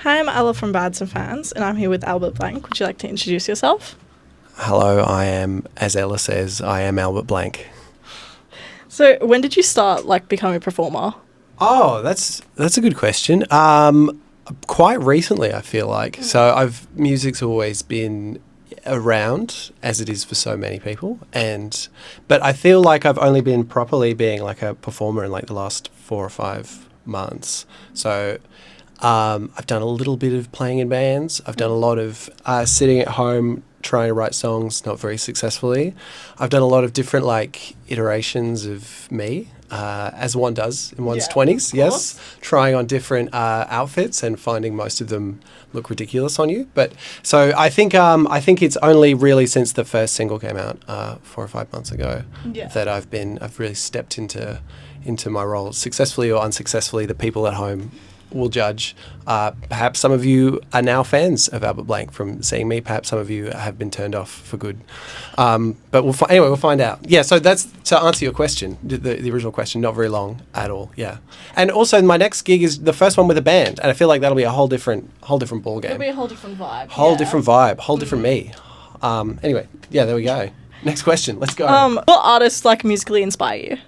Hi, I'm Ella from Bads and Fans, and I'm here with Albert Blank. Would you like to introduce yourself? Hello, I am, as Ella says, I am Albert Blank. So, when did you start, becoming a performer? Oh, that's a good question. Quite recently, I feel like. So music's always been around, as it is for so many people, but I feel like I've only been properly being like a performer in like the last 4 or 5 months. So I've done a little bit of playing in bands. I've done a lot of sitting at home trying to write songs, not very successfully. I've done a lot of different like iterations of me, as one does in one's 20s, yes, trying on different outfits and finding most of them look ridiculous on you. But so I think it's only really since the first single came out 4 or 5 months ago that I've really stepped into my role, successfully or unsuccessfully. The people at home will judge. Perhaps some of you are now fans of Albert Blank from seeing me. Perhaps some of you have been turned off for good. But we'll find out. Yeah, so that's to answer your question, the original question, not very long at all. Yeah. And also my next gig is the first one with a band, and I feel like that'll be a whole different ball game. It'll be a whole different vibe. Whole different me. Anyway, yeah, there we go. Next question. Let's go. What artists musically inspire you?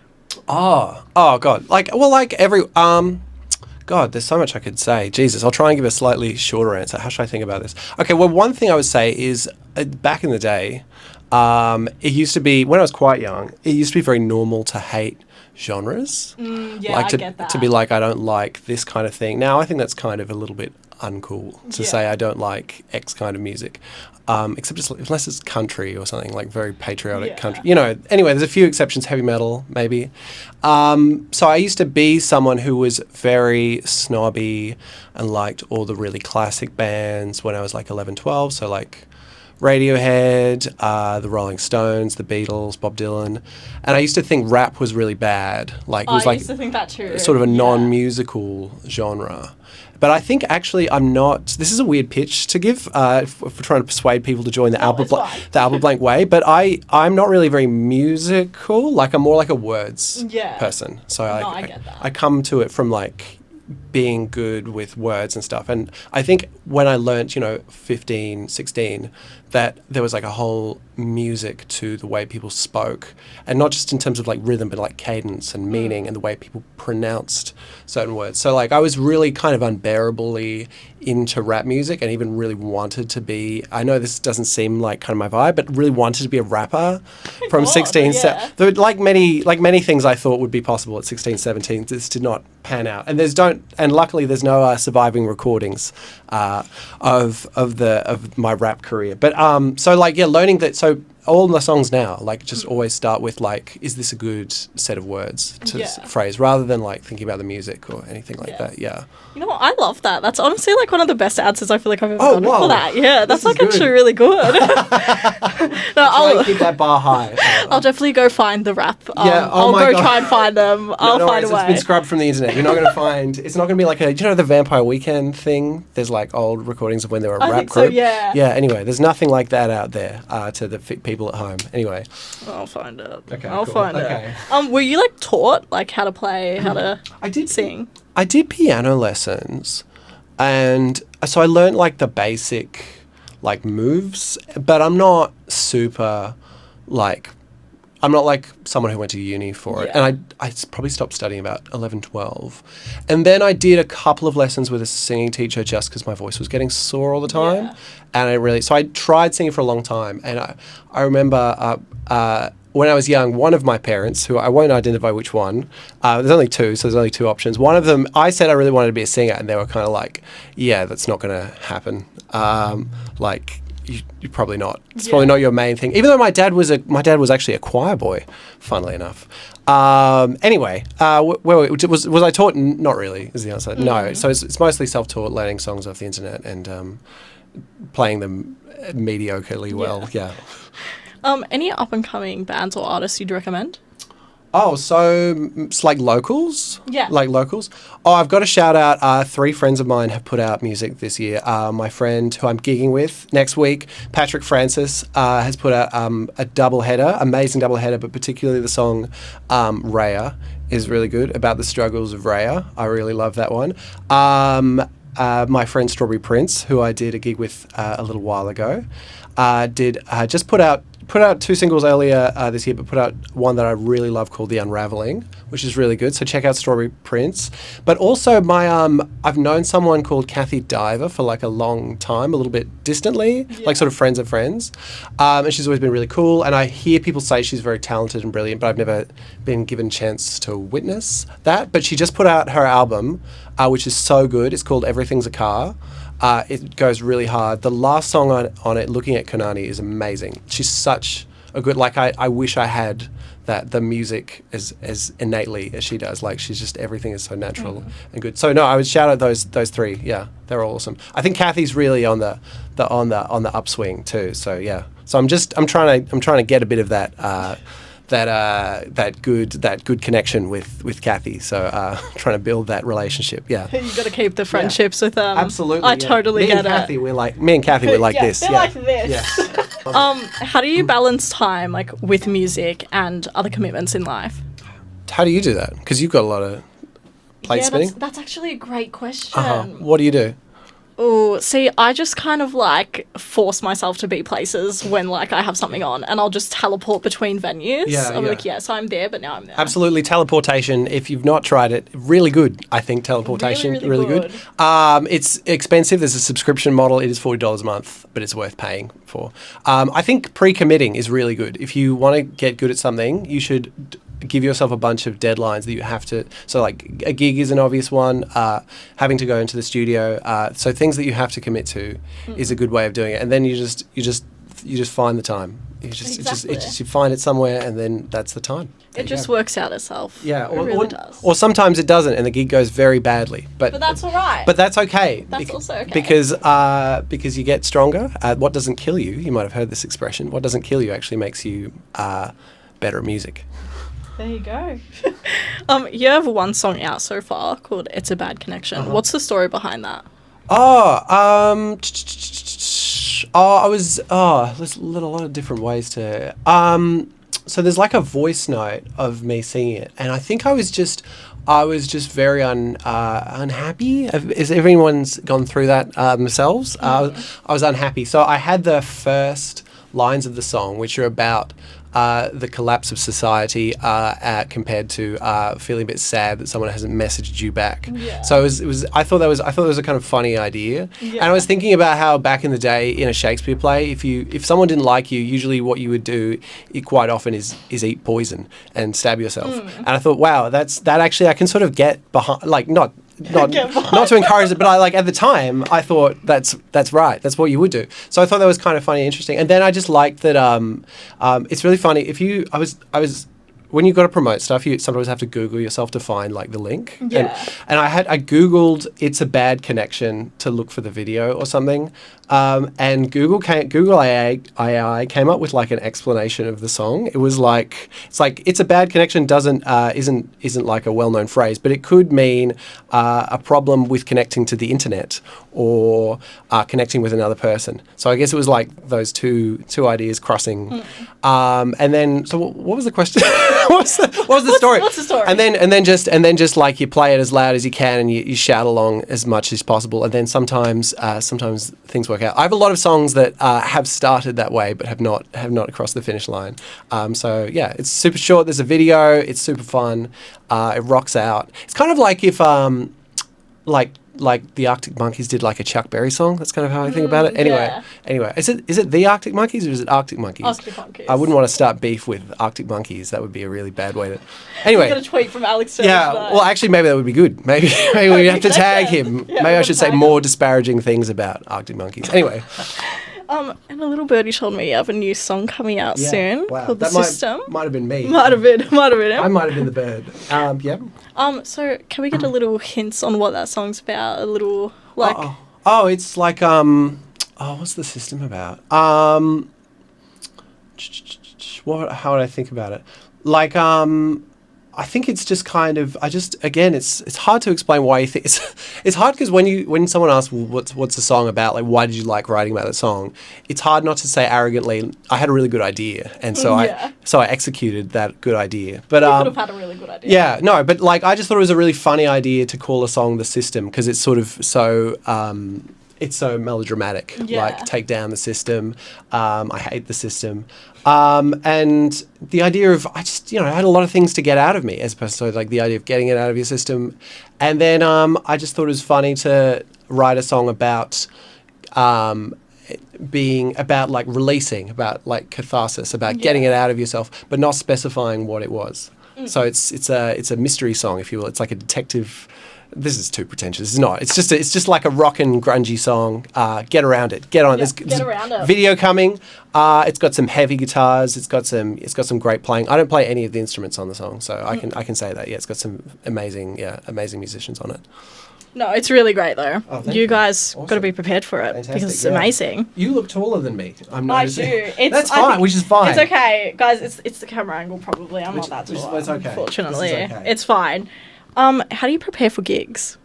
Oh God. God, there's so much I could say. Jesus, I'll try and give a slightly shorter answer. How should I think about this? Okay, well, one thing I would say is back in the day, it used to be, when I was quite young, it used to be very normal to hate genres. I get that. To be like, I don't like this kind of thing. Now, I think that's kind of a little bit uncool to say I don't like X kind of music. Except unless it's country or something, like very patriotic country. You know, anyway, there's a few exceptions, heavy metal, maybe. So I used to be someone who was very snobby and liked all the really classic bands when I was like 11, 12. So like Radiohead, the Rolling Stones, the Beatles, Bob Dylan. And I used to think rap was really bad. Like it was I used to think that too. Sort of a non-musical genre. But I think actually I'm not. This is a weird pitch to give for trying to persuade people to join the Albert Blank way. But I'm not really very musical. Like I'm more like a words person. So I get that. I come to it from like being good with words and stuff. And I think when I learnt, 15, 16, that there was like a whole music to the way people spoke, and not just in terms of like rhythm, but like cadence and meaning and the way people pronounced certain words. So like I was really kind of unbearably into rap music, and even really wanted to be, I know this doesn't seem like kind of my vibe, but really wanted to be a rapper from 16. Yeah. So like many things I thought would be possible at 16, 17, this did not pan out. And luckily there's no surviving recordings of my rap career. But learning that. So all the songs now just always start with like, is this a good set of words to phrase, rather than like thinking about the music or anything like that. Yeah. You know what? I love that. That's honestly like one of the best answers I feel like I've ever done wow. for that. Yeah, that's like good. actually really good. I'll keep that bar high. I'll definitely go find the rap. I'll go try and find them. I'll find a way. It's been scrubbed from the internet. You're not going to find. It's not going to be like the Vampire Weekend thing. There's like old recordings of when they were a rap group. So, yeah. Yeah. Anyway, there's nothing like that out there to the people at home. Anyway. I'll find it. Okay. I'll cool. find it. Were you taught how to play, how to sing? I did piano lessons, and so I learned like the basic moves, but I'm not super I'm not like someone who went to uni for it. And I probably stopped studying about 11, 12. And then I did a couple of lessons with a singing teacher just because my voice was getting sore all the time. Yeah. And so I tried singing for a long time. And I remember when I was young, one of my parents, who I won't identify which one, there's only two, so there's only two options. One of them, I said I really wanted to be a singer, and they were kind of like, yeah, that's not going to happen. You're probably not. It's probably not your main thing. Even though my dad was actually a choir boy, funnily enough. Anyway, was I taught? Not really, is the answer. Mm-hmm. No. So it's mostly self-taught, learning songs off the internet and playing them mediocrely well. Yeah. Any up-and-coming bands or artists you'd recommend? Oh, so it's like locals? Yeah. Like locals? Oh, I've got to shout out 3 friends of mine have put out music this year. My friend who I'm gigging with next week, Patrick Francis, has put out a double-header, amazing double-header, but particularly the song Raya is really good, about the struggles of Raya. I really love that one. my friend Strawberry Prince, who I did a gig with a little while ago, did just put out 2 singles earlier this year, but put out one that I really love called The Unraveling, which is really good. So check out Strawberry Prince. But also I've known someone called Kathy Diver for like a long time, a little bit distantly, like sort of friends of friends. And she's always been really cool. And I hear people say she's very talented and brilliant, but I've never been given a chance to witness that. But she just put out her album, which is so good. It's called Everything's a Car. It goes really hard. The last song on it, Looking at Konani, is amazing. She's such a good, like, I wish I had the music as innately as she does. Like, she's just, everything is so natural and good. So no, I would shout out those 3. Yeah, they're all awesome. I think Kathy's really on the upswing too. So yeah. So I'm trying to get a bit of that good connection with Kathy. So trying to build that relationship. Yeah, you got to keep the friendships with them. Absolutely, I totally get it. Me and Kathy, we're like this. They're like this. Yeah. How do you balance time like with music and other commitments in life? How do you do that? Because you've got a lot of plate spinning. That's actually a great question. What do you do? Oh, see, I just kind of like force myself to be places when like I have something on, and I'll just teleport between venues. I'm like, yes, I'm there, but now I'm there. Absolutely, teleportation. If you've not tried it, really good. I think teleportation, really good. It's expensive. There's a subscription model. It is $40 a month, but it's worth paying for. I think pre-committing is really good. If you want to get good at something, you should give yourself a bunch of deadlines that you have to. So like a gig is an obvious one. Having to go into the studio. So things that you have to commit to is a good way of doing it. And then you just find the time. You find it somewhere, and then that's the time. It just works out itself. Yeah, it really does. Or sometimes it doesn't, and the gig goes very badly. But that's all right. But that's okay. That's also okay. Because you get stronger. What doesn't kill you? You might have heard this expression. What doesn't kill you actually makes you better at music. There you go. You have one song out so far called It's a Bad Connection. What's the story behind that? There's a lot of different ways to... so there's like a voice note of me singing it, and I think I was just very unhappy. Is everyone's gone through that themselves? I was unhappy. So I had the first lines of the song, which are about the collapse of society compared to feeling a bit sad that someone hasn't messaged you back. Yeah. So I thought that was a kind of funny idea. Yeah. And I was thinking about how back in the day in a Shakespeare play, if someone didn't like you, usually what you would do quite often is eat poison and stab yourself. And I thought, wow, that actually I can sort of get behind, like not to encourage it, but at the time I thought that's right. That's what you would do. So I thought that was kind of funny, interesting. And then I just liked that. It's really funny I was when you got to promote stuff, you sometimes have to Google yourself to find like the link. Yeah. And I Googled "It's a Bad Connection" to look for the video or something. And Google AI came up with like an explanation of the song. It was like "It's a bad connection" isn't like a well-known phrase, but it could mean a problem with connecting to the internet or connecting with another person. So I guess it was like those two ideas crossing. And then, so what was the question? what was the story? What's the story? And then just like you play it as loud as you can and you shout along as much as possible. And then sometimes things work out. I have a lot of songs that have started that way but have not crossed the finish line. So yeah, it's super short. There's a video. It's super fun. It rocks out. It's kind of like if like the Arctic Monkeys did like a Chuck Berry song. That's kind of how I think about it. Anyway, is it the Arctic Monkeys or is it Arctic Monkeys? Arctic Monkeys. I wouldn't want to start beef with Arctic Monkeys. That would be a really bad way to... Anyway. You got a tweet from Alex Sturridge. Yeah, well actually maybe that would be good. Maybe we have to tag him. Yeah, maybe I should say more disparaging things about Arctic Monkeys. Anyway. And a little birdie told me you have a new song coming out soon called The System. Might have been me. Might have been him. I might have been the bird. Yeah. So can we get a little hints on what that song's about? A little like. It's like what's The System about? How would I think about it? Like I think it's just kind of again it's hard to explain why you think it's hard because when someone asks, well, what's the song about, like why did you like writing about that song, it's hard not to say arrogantly I had a really good idea and so I executed that good idea. But You could have had a really good idea. yeah, no, but like I just thought it was a really funny idea to call a song "The System" because it's sort of so it's so melodramatic. Yeah. Like take down the system. I hate the system. And the idea of I had a lot of things to get out of me as opposed to like the idea of getting it out of your system. And then I just thought it was funny to write a song about being about like releasing, about like catharsis, about getting it out of yourself, but not specifying what it was. So it's a mystery song, if you will. It's like a detective. This is too pretentious. It's not. It's just like a rock and grungy song. Get around it. Get on it. Get around it. Video coming. It's got some heavy guitars. It's got some great playing. I don't play any of the instruments on the song, so I can say that. Yeah, it's got some amazing musicians on it. No, it's really great though. Oh, thank you you. guys got to Awesome. be prepared for it Fantastic, because it's yeah. amazing. You look taller than me. I'm I noticing. do. That's fine. Which is fine. It's okay, guys. It's the camera angle probably. I'm Which- not that which- tall. it's okay. Unfortunately, This is okay. it's fine. How do you prepare for gigs?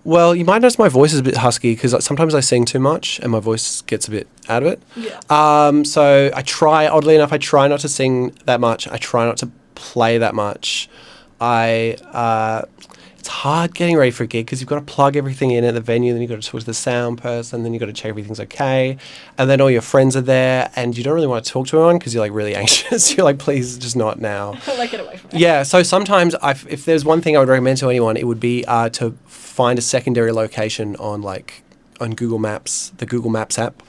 Well, you might notice my voice is a bit husky because sometimes I sing too much and my voice gets a bit out of it. Yeah. So oddly enough, I try not to sing that much. I try not to play that much. It's hard getting ready for a gig because you've got to plug everything in at the venue, then you've got to talk to the sound person, then you've got to check everything's okay, and then all your friends are there, and you don't really want to talk to anyone because you're like really anxious. You're like, please, just not now. Like, get away from me. Yeah, so sometimes if there's one thing I would recommend to anyone, it would be to find a secondary location on Google Maps, the Google Maps app,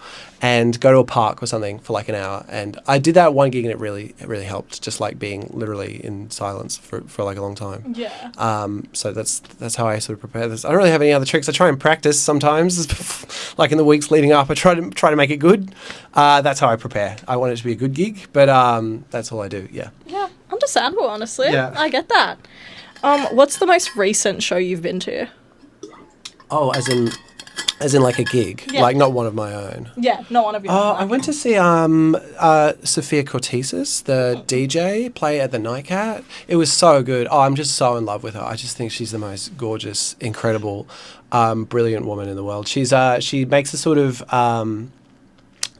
and go to a park or something for like an hour. And I did that one gig and it really helped, just like being literally in silence for like a long time. Yeah. So that's how I sort of prepare this. I don't really have any other tricks. I try and practice sometimes, like in the weeks leading up. I try to make it good. That's how I prepare. I want it to be a good gig, but that's all I do. Yeah. Yeah. Understandable, honestly. Yeah. I get that. What's the most recent show you've been to? Oh, as in like a gig, Yeah. like not one of my own. Yeah, not one of your. Oh, I went to see Sophia Cortesis, the DJ, play at the Nightcat. It was so good. Oh, I'm just so in love with her. I just think she's the most gorgeous, incredible, brilliant woman in the world. She makes a sort of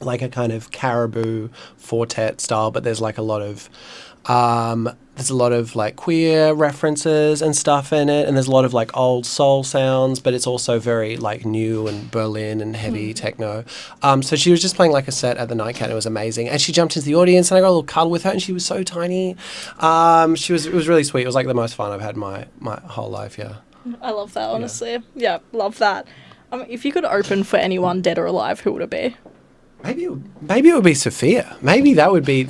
like a kind of caribou quartet style, but there's like a lot of like queer references and stuff in it, and there's a lot of like old soul sounds, but it's also very like new and Berlin and heavy techno. So she was just playing like a set at the Nightcat. It was amazing, and she jumped into the audience, and I got a little cuddle with her, and she was so tiny. It was really sweet. It was like the most fun I've had my whole life. Yeah. I love that, honestly. Yeah, love that. If you could open for anyone, dead or alive, who would it be? Maybe it would be Sophia. Maybe that would be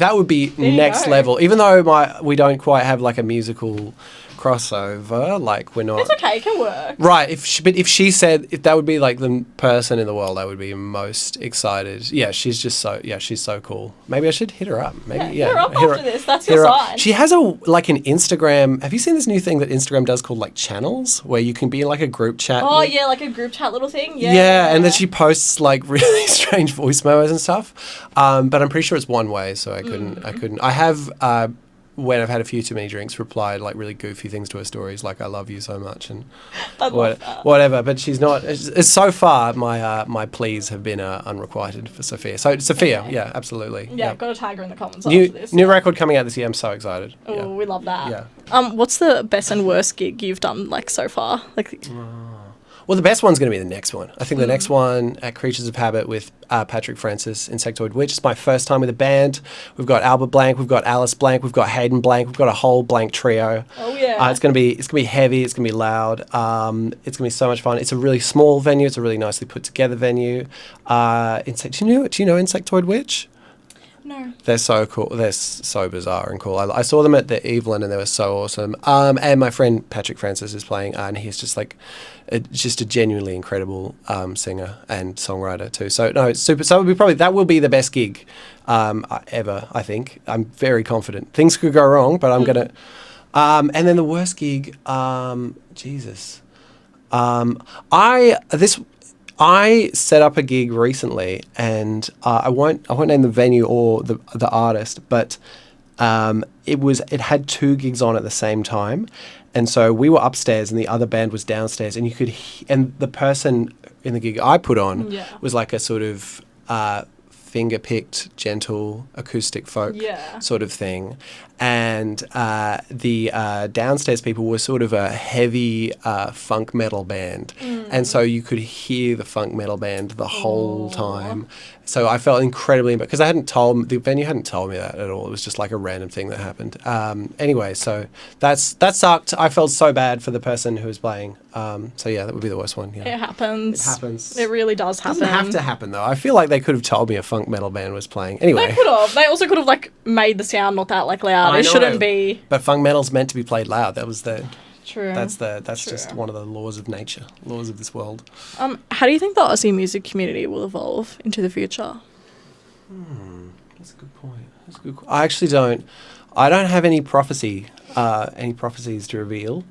you next go. level. Even though we don't quite have like a musical crossover, like we're not. It's okay, it can work. Right. If she said if that would be like the person in the world I would be most excited. Yeah, she's so cool. Maybe I should hit her up. Maybe Hit her up hit after this. That's hit your her up. sign. She has an Instagram. Have you seen this new thing that Instagram does called like channels, where you can be in like a group chat? Oh, with- yeah, like a group chat little thing. Yeah. Yeah, and then she posts like really strange voice memos and stuff. But I'm pretty sure it's one way, so I couldn't. I have when I've had a few too many drinks, replied like really goofy things to her stories, like "I love you so much" and I love that. whatever. But she's not. It's so far, my pleas have been unrequited for Sophia. So Sophia, Okay. yeah, absolutely. Yeah, got to tag her in the comments New after this. new record coming out this year. I'm so excited. Oh, Yeah. we love that. Yeah. What's the best and worst gig you've done like so far? Like, Well, the best one's going to be the next one. I think the next one at Creatures of Habit with Patrick Francis, Insectoid Witch. It's my first time with a band. We've got Albert Blank, we've got Alice Blank, we've got Hayden Blank, we've got a whole Blank trio. oh yeah. It's gonna be heavy. It's gonna be loud. It's gonna be so much fun. It's a really small venue. It's a really nicely put together venue. Do you know Insectoid Witch? No. They're so cool. They're so bizarre and cool. I saw them at the Evelyn and they were so awesome. And my friend Patrick Francis is playing, and he's just like, just a genuinely incredible singer and songwriter too. So no, it's super. So that will be the best gig ever. I think. I'm very confident. Things could go wrong, but I'm gonna. And then the worst gig. Jesus. I set up a gig recently, and I won't name the venue or the artist, but it had two gigs on at the same time, and so we were upstairs and the other band was downstairs, and you could and the person in the gig I put on was like a sort of finger picked, gentle acoustic folk sort of thing, and the downstairs people were sort of a heavy funk metal band, and so you could hear the funk metal band the whole time. So I felt incredibly, because the venue hadn't told me that at all. It was just like a random thing that happened. Anyway, so that sucked. I felt so bad for the person who was playing. So yeah, that would be the worst one. Yeah. It happens. It happens. It really does happen. It doesn't have to happen though. I feel like they could have told me a funk metal band was playing. Anyway, They could have. They also could have like made the sound not that like loud. I It know. shouldn't be. But funk metal's meant to be played loud. That was the. True. That's True. just one of the laws of nature, laws of this world. How do you think the Aussie music community will evolve into the future? That's a good point. I actually don't. I don't have any prophecies to reveal.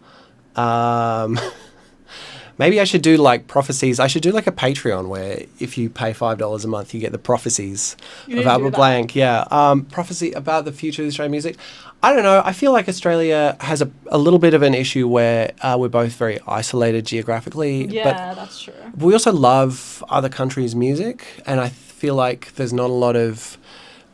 Maybe I should do like prophecies. I should do like a Patreon where if you pay $5 a month, you get the prophecies You need of to do Albert that. Blank. Yeah. Prophecy about the future of Australian music. I don't know. I feel like Australia has a little bit of an issue where we're both very isolated geographically. Yeah, that's true. But we also love other countries' music, and I feel like there's not a lot of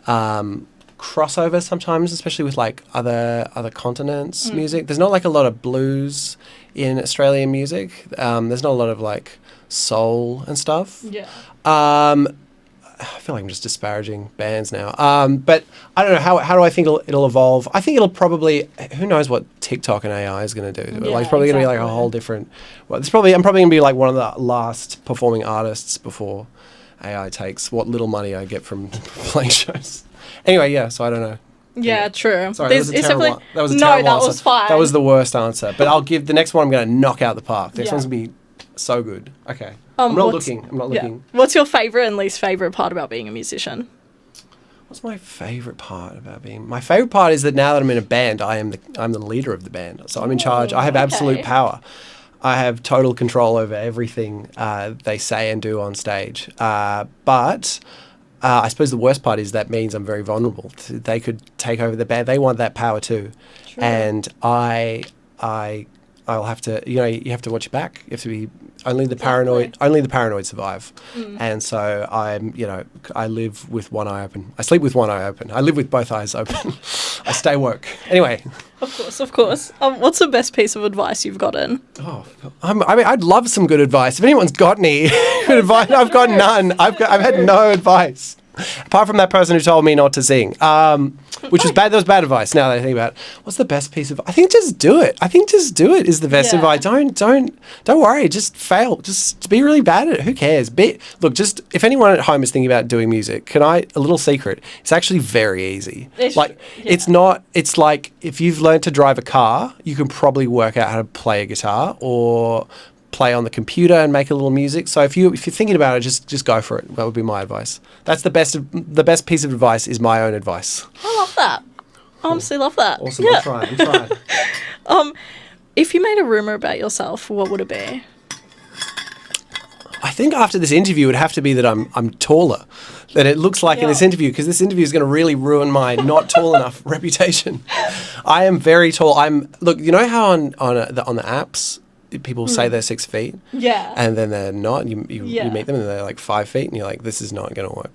crossover sometimes, especially with like other continents' music. There's not like a lot of blues in Australian music. There's not a lot of like soul and stuff. Yeah. I feel like I'm just disparaging bands now. But I don't know, how do I think it'll evolve? I think it'll probably, who knows what TikTok and AI is going to do. Yeah, Like it's probably going to be like a exactly. whole different, I'm probably going to be like one of the last performing artists before AI takes what little money I get from playing shows. Anyway, yeah, so I don't know. Yeah, true. Sorry, that was a It's terrible, definitely- that was a No, terrible that answer. was fine. That was the worst answer. But I'll give the next one, I'm going to knock out the park. The next Yeah. one's going to be so good. Okay. I'm not looking. I'm not Yeah. looking. What's your favourite and least favourite part about being a musician? What's my favorite part about being? My favorite part is that now that I'm in a band, I'm the leader of the band. So I'm in charge. I have absolute okay. power. I have total control over everything they say and do on stage. But I suppose the worst part is that means I'm very vulnerable. They could take over the band. They want that power too, True. and I'll have to. You have to watch your back. You have to be only the paranoid. Only the paranoid survive. And so I live with one eye open. I sleep with one eye open. I live with both eyes open. I stay woke. Anyway. Of course. What's the best piece of advice you've gotten? Oh, I'd love some good advice. If anyone's got any good advice, I've got none. I've had no advice. Apart from that person who told me not to sing, which was bad. That was bad advice. Now that I think about it, what's the best piece of? I think just do it. I think just do it is the best Yeah. advice. Don't worry. Just fail. Just be really bad at it. Who cares? Look. Just if anyone at home is thinking about doing music, a little secret? It's actually very easy. It's not. It's like if you've learned to drive a car, you can probably work out how to play a guitar or play on the computer and make a little music. So if you're thinking about it, just go for it. That would be my advice. That's the best piece of advice is my own advice. I love that. I honestly love that. Awesome. Yeah. I'm trying. If you made a rumour about yourself, what would it be? I think after this interview, it would have to be that I'm taller. That it looks like in this interview, because this interview is going to really ruin my not tall enough reputation. I am very tall. Look. You know how on the apps people say they're 6 feet. Yeah. And then they're not. You meet them and they're like 5 feet, and you're like, this is not going to work.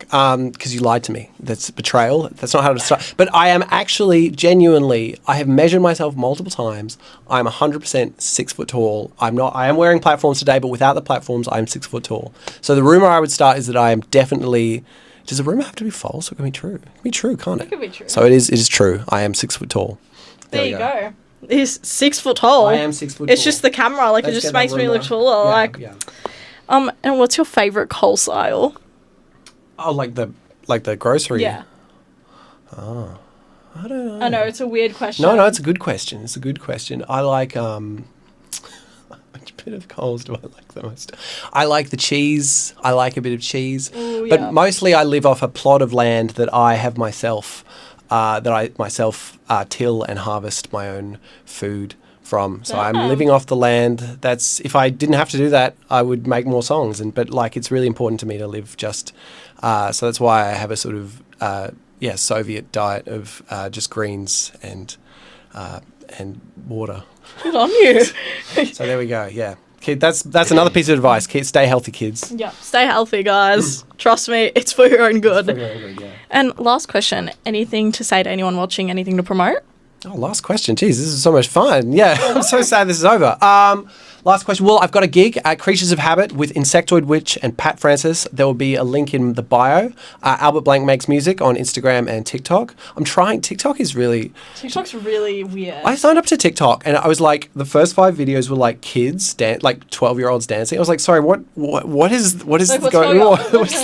Because you lied to me. That's betrayal. That's not how to start. But I am actually genuinely. I have measured myself multiple times. I'm 100% 6 foot tall. I am wearing platforms today, but without the platforms, I'm 6 foot tall. So the rumor I would start is that I am definitely. Does the rumor have to be false or can it be true? It can be true, can't it? It could be true. So it is true. I am 6 foot tall. There you go. He's 6 foot tall. I am 6 foot It's tall. just the camera. Like, Let's it just get that makes me rumor. look taller. Yeah. And what's your favourite coleslaw aisle? Oh, like the grocery. Yeah. I don't know. I know, it's a weird question. No, it's a good question. It's a good question. I like which bit of Coles do I like the most? I like the cheese. I like a bit of cheese. Ooh, But yeah. mostly I live off a plot of land that I have myself till and harvest my own food from. So I'm living off the land. That's if I didn't have to do that, I would make more songs. But it's really important to me to live just. So that's why I have a sort of Soviet diet of just greens and water. Good on you. So there we go. Yeah, kid. That's another piece of advice. Stay healthy, kids. Yeah, stay healthy, guys. Trust me, it's for your own good. Yeah. And last question, anything to say to anyone watching, anything to promote? Oh, last question. Jeez, this is so much fun. Yeah, I'm so sad this is over. Last question. Well, I've got a gig at Creatures of Habit with Insectoid Witch and Pat Francis. There will be a link in the bio. Albert Blank makes music on Instagram and TikTok. I'm trying. TikTok is really... TikTok's really weird. I signed up to TikTok and I was like, the first 5 videos were like kids, like 12-year-olds dancing. I was like, sorry, what is Like, what's going on? What's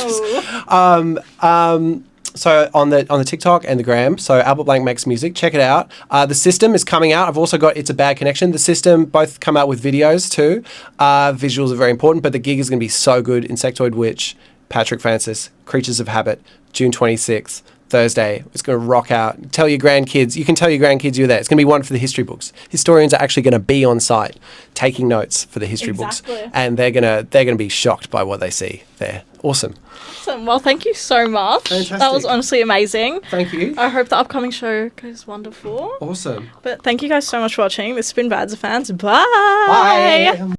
on? this? So on the TikTok and the gram, so Albert Blank makes music. Check it out. The System is coming out. I've also got It's a Bad Connection. The System both come out with videos too. Visuals are very important, but the gig is going to be so good. Insectoid Witch, Patrick Francis, Creatures of Habit, June 26th, Thursday. It's going to rock out. Tell your grandkids. You can tell your grandkids you're there. It's going to be one for the history books. Historians are actually going to be on site taking notes for the history books, and they're gonna be shocked by what they see there. Awesome. Well, thank you so much. Fantastic. That was honestly amazing. Thank you. I hope the upcoming show goes wonderful. Awesome. But thank you guys so much for watching. This has been Bads of Fans. Bye. Bye.